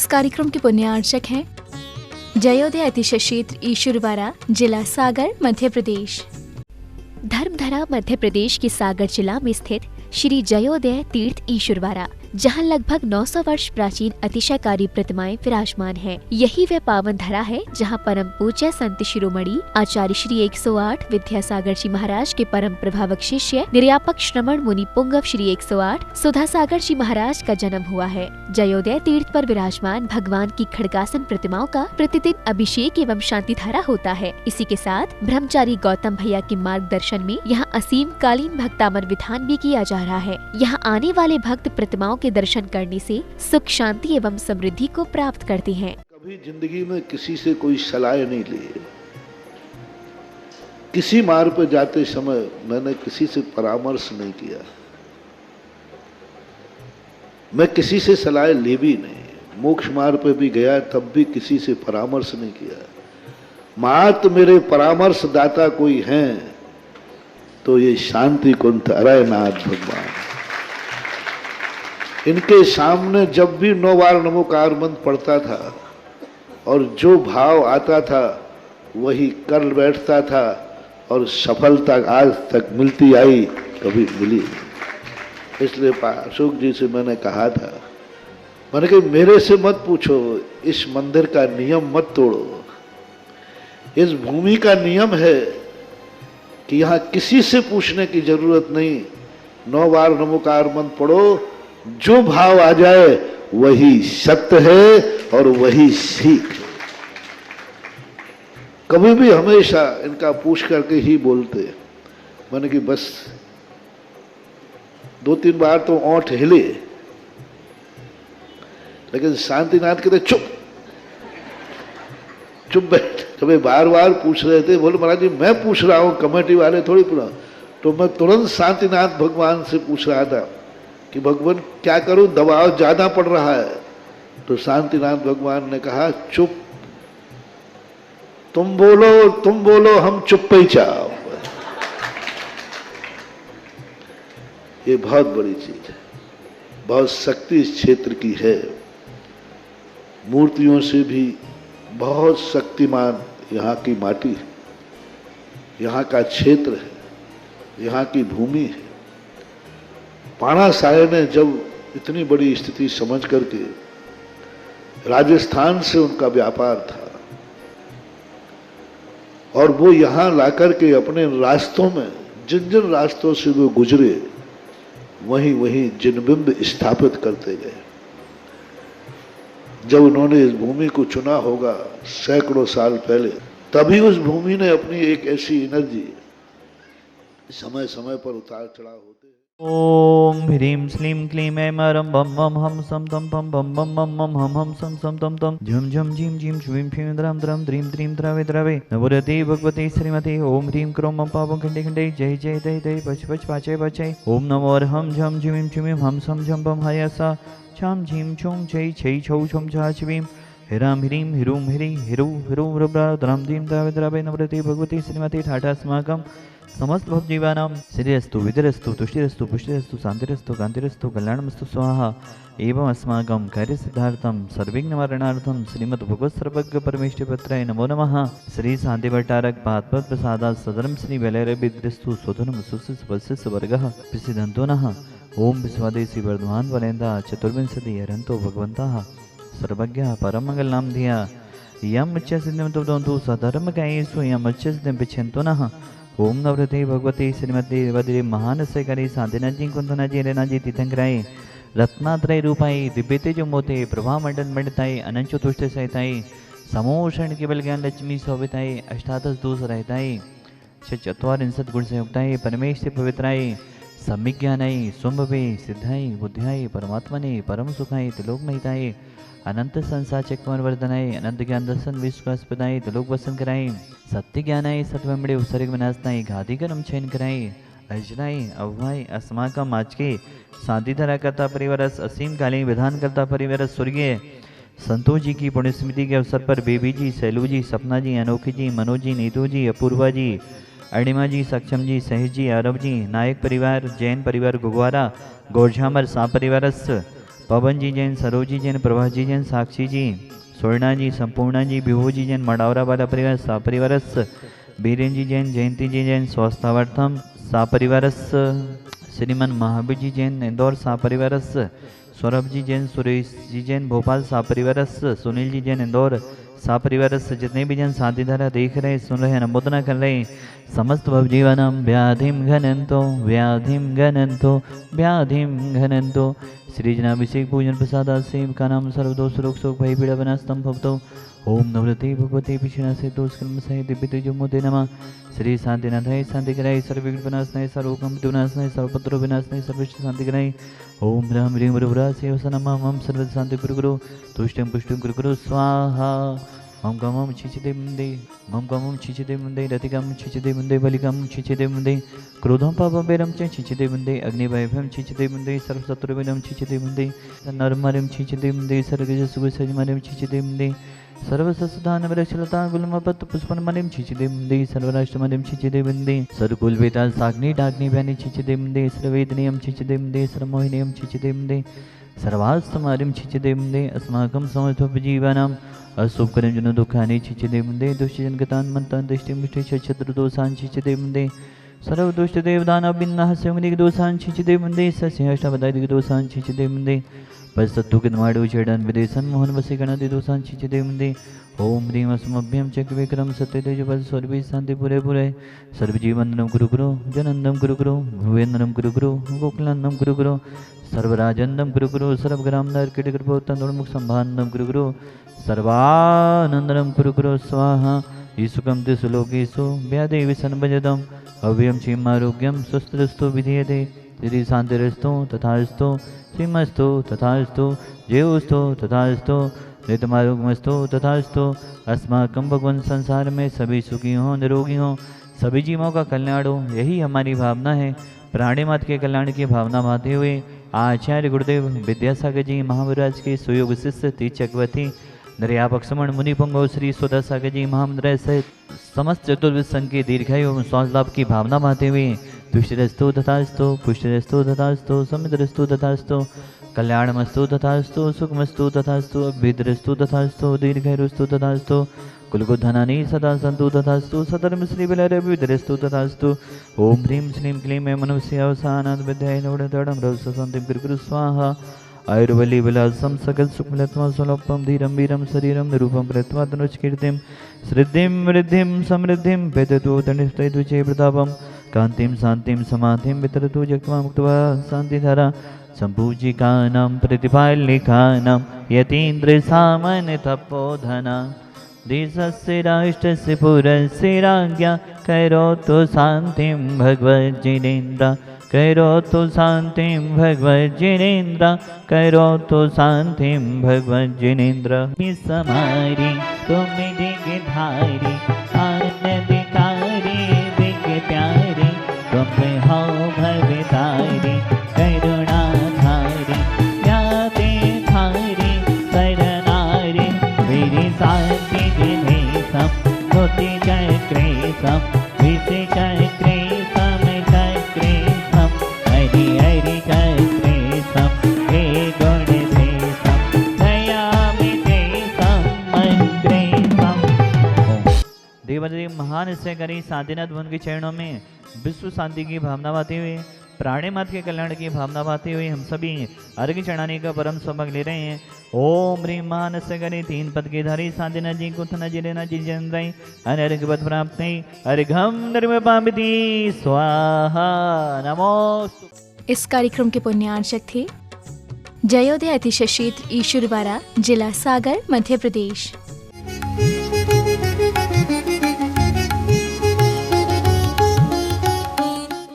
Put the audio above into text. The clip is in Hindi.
इस कार्यक्रम के पुण्यार्चक हैं जयोदय अतिशय क्षेत्र ईश्वरवाड़ा, जिला सागर, मध्य प्रदेश। धर्मधरा मध्य प्रदेश के सागर जिला में स्थित श्री जयोदय तीर्थ ईश्वरवाड़ा, जहां लगभग 900 वर्ष प्राचीन अतिशयकारी प्रतिमाएं विराजमान हैं। यही वह पावन धरा है जहां परम पूज्य संत शिरोमणि आचार्य श्री 108 विद्यासागर जी महाराज के परम प्रभावक शिष्य निर्यापक श्रमण मुनि पुंगव श्री 108 सुधासागर जी महाराज का जन्म हुआ है। जयोदय तीर्थ पर विराजमान भगवान की खड़गासन प्रतिमाओं का प्रतिदिन अभिषेक एवं शांति धारा होता है। इसी के साथ ब्रह्मचारी गौतम भैया के मार्गदर्शन में यहाँ असीम कालीन भक्तामर विधान भी किया जा रहा है। यहाँ आने वाले भक्त प्रतिमाओं के दर्शन करने से सुख, शांति एवं समृद्धि को प्राप्त करते हैं। कभी जिंदगी में किसी से कोई सलाह नहीं ली, किसी मार्ग पर जाते समय मैंने किसी से परामर्श नहीं किया, मैं किसी से सलाह ली भी नहीं। मोक्ष मार्ग पर भी गया तब भी किसी से परामर्श नहीं किया। मात्र मेरे परामर्श दाता कोई हैं तो ये शांति कुंठ अरयनाथ भगवान। इनके सामने जब भी 9 बार नमोकार मंत्र पढ़ता था और जो भाव आता था वही कर बैठता था और सफलता आज तक मिलती आई, कभी मिली नहीं। इसलिए अशोक जी से मैंने कहा था, मैंने कहा मेरे से मत पूछो, इस मंदिर का नियम मत तोड़ो। इस भूमि का नियम है कि यहाँ किसी से पूछने की जरूरत नहीं। 9 बार नमोकार मंत्र पढ़ो, जो भाव आ जाए वही सत्य है और वही सीख है। कभी भी हमेशा इनका पूछ करके ही बोलते। मैंने कि बस 2-3 बार तो ओंठ हिले, लेकिन शांतिनाथ कहते चुप चुप बैठ। कभी बार बार पूछ रहे थे, बोले महाराज जी मैं पूछ रहा हूं, कमेटी वाले थोड़ी पूछा। तो मैं तुरंत शांतिनाथ भगवान से पूछ रहा था कि भगवान क्या करूं, दबाव ज्यादा पड़ रहा है। तो शांतिनाथ भगवान ने कहा चुप, तुम बोलो हम चुप ही चाहो। ये बहुत बड़ी चीज है, बहुत शक्ति इस क्षेत्र की है। मूर्तियों से भी बहुत शक्तिमान यहाँ की माटी है, यहाँ का क्षेत्र है, यहाँ की भूमि है। पाणा साहे ने जब इतनी बड़ी स्थिति समझ करके, राजस्थान से उनका व्यापार था और वो यहाँ लाकर के अपने रास्तों में जिन जिन रास्तों से वो गुजरे वहीं वहीं जिनबिंब स्थापित करते गए। जब उन्होंने इस भूमि को चुना होगा सैकड़ों साल पहले, तभी उस भूमि ने अपनी एक ऐसी एनर्जी समय समय पर उतार चढ़ाव होते हैं। ओम ह्रीं श्लीं क्लीं ऐं मरं बम बम हम सम तम पम बम बम बम मम हम हम सम सम तम तम झम झम झीं झीं श्वीं फीं द्रम द्रम द्रीं द्रीं द्रवे द्रवे नवरते भगवते श्रीमते ओम ह्रीं क्रोम मम पापं खंडे खंडे जय जय दय दय पच पच पाचय पचय ओम नमो हम झम झीं झीं हम सम झम बम हयसा छम झीं छुं छय छय छौ छम छा छवीं हिराम ह्रीं हिरूं हिरी हिरु हिरु रब्रा द्रम द्रीं द्रवे द्रवे नवरते भगवते श्रीमते ठाठास्माकं समस्त भवजीवानां श्रीरस्तु विद्रस्तु तुष्टिरस्तु पुष्टिरस्तु शांतिरस्तु कांतिरस्तु कल्याणमस्तु स्वाहा एवं अस्माकं कार्यसिद्धार्थं सर्वविघ्ननिवारणार्थं श्रीमद् भगवत् सर्वज्ञ परमेष्ठिपत्राय नमो नमः। श्री शांति भट्टारक पादपद्म प्रसादात् सदरं श्री वैलरविद्रस्तु स्वधनम सुस्वस्य वर्गः प्रसिद्धन्तो नः। ओम विश्वादेशी वर्धमान वलेन्दा चतुर्विंशति हरन्तो भगवन्तः सर्वज्ञः परममङ्गलं धिया यम् उच्चसिद्धिं तु सधर्मकायेषु यम् उच्चसिद्धिं पिच्छन्तो नः। ओम नवरते भगवते श्रीमते वदिरे महानस्य करे शांतिनाजी कुंतनाजी रेनाजी तीर्थंकराय रत्नात्रय रूपाय दिव्यते जो मोते प्रभा मंडन मंडताय अनंत चतुष्ट सहिताय समोषण केवल ज्ञान लक्ष्मी शोभिताय अष्टादश दोष रहताय चत्वारिंशत् गुण संयुक्ताय परमेश पवित्राय सम्यज्ञानाय स्वंभवे सिद्धाय बुद्ध्याय परमात्मने परम सुखाय त्रिलोकमहिताय अनंत संसार चक्रवर्धनाय अनंत ज्ञान दर्शन विश्वासपदाय त्रिलोक वसन कराय सत्य ज्ञानाय सत्वमणे उपसर्ग विनाशनाय घातिकरम छयन कराय अजनाय अव्वाय अस्माकम आज के शांति धरा करता परिवारस असीम कालीन विधान करता परिवारस स्वर्गीय संतोष जी की पुण्य स्मृति के अवसर पर बेबी जी, सैलू जी, सपना जी, अनोखी जी, मनोज जी, नीतू जी, अपूर्वा जी, अणिमा जी, सक्षम जी, सहेज जी, आरव जी, नायक परिवार, जैन परिवार गुगवारा, गोरझामर सा परिवारस पवन जी जैन, सरोज जी जैन, प्रभा जी जैन, साक्षी जी, स्वर्णा जी, संपूर्णा जी, विभू जी जैन, मडावरा वाला परिवार सापरिवारस, बीरेन जी जैन, जयंती जी जैन, स्वास्थावर्थम सापरिवारस, श्रीमन महावीर जी जैन, इंदौर सापरिवारस, सौरभ जी जैन, सुरेश जी जैन, भोपाल सापरिवारस, सुनील जी जैन, इंदौर सापरिवारस, जितने भी जन शांति धारा देख रहे, सुन रहे, अनुमोदना कर रहे, समस्त भवजीवनम व्याधिम घनंतो व्याधिम घनंतो व्याधिम घनंतो। श्री जनाभिषेक पूजन प्रसाद सेव का नाम सर्वदोष रोग शोक भय पीड़ा विनाशतम भवतो। ओम नवरते भगवते पिछड़ा से दोष कर्म सहित दिव्य तेजोमूर्ते नमः। श्री शांतिनाथाय शांतिकराय सर्वविघ्न विनाशनाय सर्वकंप विनाशनाय सर्वपत्र विनाशनाय सर्वश्रेष्ठ शांतिकराय। ओम ह्रीं ह्रीं वरुवरा सेव नमः। मम सर्व शांति गुरु तुष्टिं पुष्टिं गुरु स्वाहा। मम गमम छिचिदे मुंदे मम गमम छिचिदे मुंदे रतिगम छिचिदे मुंदे बलिगम छिचिदे मुंदे क्रोधम पापम बेरम च छिचिदे मुंदे अग्निभयभम छिचिदे मुंदे सर्वशत्रुविनम छिचिदे मुंदे नरमरिम छिचिदे मुंदे सर्गजसुगसजमरिम छिचिदे मुंदे सर्वसस्धान वृक्षलता गुलमपत पुष्पन मनिम छिचिदे मुंदे सर्वराष्ट्र मनिम छिचिदे मुंदे सर्कुल वेताल साग्नि डाग्नि भ्यानि छिचिदे मुंदे सर्वेदनियम छिचिदे मुंदे सर्वमोहिनियम छिचिदे मुंदे सर्वास्तमारिम छिचिदे मुंदे अस्माकं समर्थोपजीवानाम् अशुभकरं जन दुःखानि छिचिदे मुंदे दुष्टजनगतान् मन्तान् दृष्टिमुष्टि शत्रुदोषान् छिचिदे मुंदे सर्वदुष्टदेवदानविन्नाः संदिग्धदोषान् छिचिदे मुंदे सस्याष्टावदादिग्धदोषान् छिचिदे मुंदे पश्चत्तुकिन्वाडु चेडन् विदेशन् मोहन वसीगणादिदोषान् छिचिदे मुंदे। ओम ह्रीं अस्मभ्यं चक्रविक्रम सत्यतेजपद सर्वे शांति पुरे पुरे सर्वजीवनंदम गुरु गुरु जनंदम गुरु गुरु भुवेंद्रम गुरु गुरु गोकुलंदम गुरु गुरु सर्वराजंदम गुरु गुरु सर्वग्राम नरकिटकृपोत्तंदुर्मुख संभानंदम गुरु गुरु सर्वानंदनम गुरु गुरु स्वाहा। ईसुकम दिशुलोकेशु व्यादेवी सन्भजदम अव्ययम क्षीमारोग्यम स्वस्थस्तु विधीयते श्री शांतिरस्तु तथास्तु श्रीमस्तु तथास्तु जयोस्तु तथास्तु नितमारोग्यमस्तु तथास्तु। अस्माकं भगवान संसार में सभी सुखी हों निरोगी हों सभी जीवों का कल्याण हो यही हमारी भावना है। प्राणी मात्र के कल्याण की भावना भाते हुए आचार्य गुरुदेव विद्यासागर जी महाविराज के सुयोग शिष्य तीर्थ चक्रवर्ती निर्यापक समण मुनि पुंगव श्री सुधा सागर जी महामंडल सहित समस्त चतुर्विद संघ के दीर्घायु एवं स्वास्थ्य लाभ की भावना भाते हुए तुष्टिरस्तु तथास्तु पुष्टिरस्तु तथास्तु समिद्रस्तु तथास्तु कल्याणमस्तु तथास्तु सुखमस्तु तथास्तु अभ्युदयस्तु तथास्तु दीर्घायुस्तु तथास्तु कुलगुधनानि सदा सन्तु तथास्तु सधर्म श्री विलयभिदरस्तु तथास्तु। ओम ह्रीं श्रीं क्लीं ऐं मनुष्य अवसानात् विद्याय नवडतडं रवसन्तिं गुरु स्वाहा। आयुर्वली विलासम सकल सुखलत्मा सुलभम धीरम वीरम शरीरम निरूपम कृत्वा तनुष्कीर्तिम श्रद्धिं वृद्धिं समृद्धिं वेदतो तनिष्ठैद्विचे प्रतापम कांतिं शांतिं समाधिं वितरतु जग्मा मुक्त्वा शांतिधारा संपूजिकानां प्रतिपालिकानां यतीन्द्र सामान्य तपोधना देशस्य राष्ट्रस्य पुरस्य राज्ञा करोतु शान्तिं भगवज्जिनेन्द्र करोतु शान्तिं भगवज्जिनेन्द्र करोतु शान्तिं भगवज्जिनेन्द्र। समारी तुम दिग्धारी आनंदकारी दिग् प्यारी तुम हो भवतारी करुणाधारी ज्ञाते धारी शरणारी वीर शांति दिनेशम भूति चक्रेशम विषय चक्रेशम चक्रेशम हरि हरि चक्रेशम हे गुणेशम दयामितेशम अग्रेशम। देवदेव महान से करी शांतिनाथ भवन के चरणों में विश्व शांति की भावना बाते हुए प्राणी मात्र के कल्याण की भावना बाते हुए हम सभी अर्घ्य चढ़ाने का परम सौभाग्य ले रहे हैं। ओम ह्रीं मानस्य करे 3 पद के धारी शांतिनाथ जी को थना जिलेना जी जंद्राई अर्घ्य पद प्राप्त अर्घम निर्वपामिति स्वाहा नमो। इस कार्यक्रम के पुण्यार्चक थे जयोदय अतिशय क्षेत्र ईश्वरवाड़ा जिला सागर मध्य प्रदेश।